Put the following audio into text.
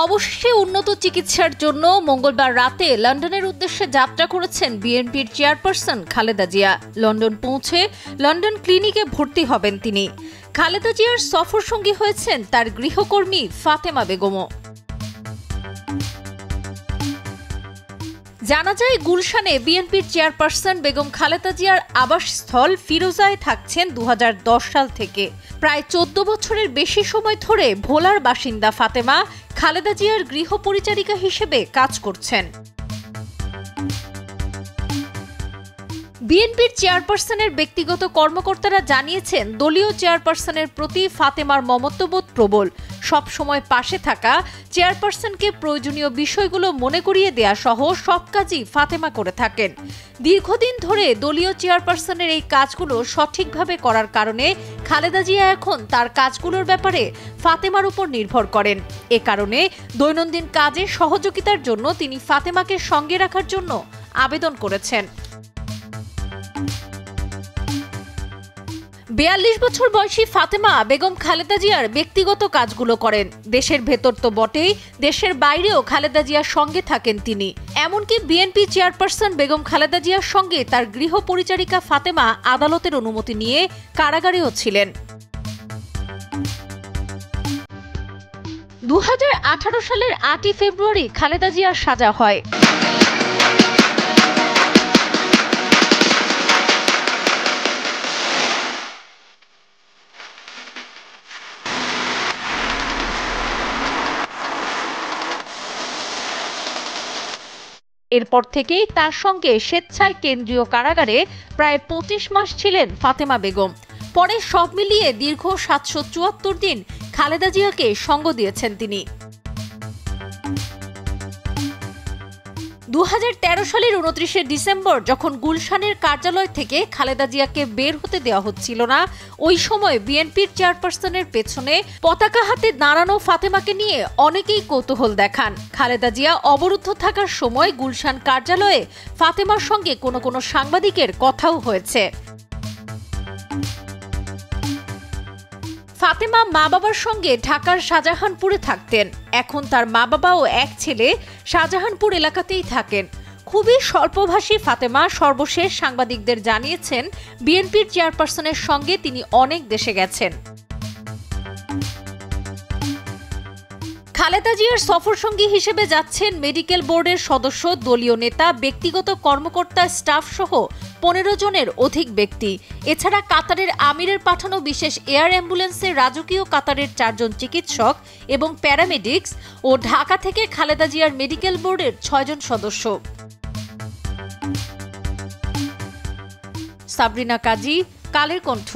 অবশেষে উন্নত চিকিৎসার জন্য মঙ্গলবার রাতে লন্ডনের উদ্দেশ্যে যাত্রা করেছেন বিএনপির চেয়ারপারসন খালেদা জিয়া। লন্ডন পৌঁছে লন্ডন ক্লিনিকে ভর্তি হবেন তিনি। খালেদা জিয়ার সফর সঙ্গী হয়েছেন তার গৃহকর্মী ফাতেমা বেগমও। জানা যায়, গুলশানে বিএনপির চেয়ারপারসন বেগম খালেদা জিয়ার আবাসস্থল ফিরোজায় থাকছেন 2010 সাল থেকে। প্রায় 14 বছরের বেশি সময় ধরে ভোলার বাসিন্দা ফাতেমা খালেদা জিয়ার গৃহ পরিচারিকা হিসেবে কাজ করছেন। বিএনপির চেয়ারপারসনের ব্যক্তিগত কর্মকর্তারা জানিয়েছেন, দলীয় চেয়ারপারসনের প্রতি ফাতেমার মমত্ববোধ প্রবল। সব সময় পাশে থাকা, চেয়ারপারসনকে প্রয়োজনীয় বিষয়গুলো মনে করিয়ে দেয়া সহ সব কাজই ফাতেমা করে থাকেন। দীর্ঘদিন ধরে দলীয় চেয়ারপারসনের এই কাজগুলো সঠিকভাবে করার কারণে খালেদা জিয়া এখন তার কাজগুলোর ব্যাপারে ফাতেমার উপর নির্ভর করেন। এ কারণে দৈনন্দিন কাজে সহযোগিতার জন্য তিনি ফাতেমাকে সঙ্গে রাখার জন্য আবেদন করেছেন। 42 বছর বয়সী ফাতেমা বেগম খালেদা জিয়ার ব্যক্তিগত কাজগুলো করেন। দেশের ভেতর তো বটেই, দেশের বাইরেও খালেদা জিয়ার সঙ্গে থাকেন তিনি। এমনকি বিএনপি চেয়ারপারসন বেগম খালেদা জিয়ার সঙ্গে তার গৃহ পরিচারিকা ফাতেমা আদালতের অনুমতি নিয়ে কারাগারেও ছিলেন। 2018 সালের 8 ফেব্রুয়ারি খালেদা জিয়ার সাজা হয়। এরপর থেকেই তার সঙ্গে স্বেচ্ছায় কেন্দ্রীয় কারাগারে প্রায় 25 মাস ছিলেন ফাতেমা বেগম। পরে সব মিলিয়ে দীর্ঘ 774 দিন খালেদা জিয়াকে সঙ্গ দিয়েছেন তিনি। 2013 সালের 29 ডিসেম্বর যখন গুলশানের কার্যালয় থেকে খালেদা জিয়াকে বের হতে দেওয়া হচ্ছিল না, ওই সময় বিএনপির চেয়ারপারসনের পেছনে পতাকা হাতে দাঁড়ানো ফাতেমাকে নিয়ে অনেকেই কৌতূহল দেখান। খালেদা জিয়া অবরুদ্ধ থাকার সময় গুলশান কার্যালয়ে ফাতেমার সঙ্গে কোনো সাংবাদিকের কথাও হয়েছে। ফাতেমা মা বাবার সঙ্গে ঢাকার শাহজাহানপুরে থাকতেন। এখন তার মা বাবা ও এক ছেলে শাহজাহানপুর এলাকাতেই থাকেন। খুবই স্বল্পভাষী ফাতেমা সর্বশেষ সাংবাদিকদের জানিয়েছেন, বিএনপির চেয়ারপারসনের সঙ্গে তিনি অনেক দেশে গেছেন। খালেদা জিয়ার সফর সঙ্গী হিসেবে যাচ্ছেন মেডিকেল বোর্ডের সদস্য, দলীয় নেতা, ব্যক্তিগত কর্মকর্তা, স্টাফ সহ 15 জনের অধিক ব্যক্তি। এছাড়া কাতারের আমিরের পাঠানো বিশেষ এয়ার অ্যাম্বুলেন্সে রাজকীয় কাতারের 4 জন চিকিৎসক এবং প্যারামেডিক্স ও ঢাকা থেকে খালেদা জিয়ার মেডিকেল বোর্ডের 6 জন সদস্য। সাবরিনা কাজী, কালের কণ্ঠ।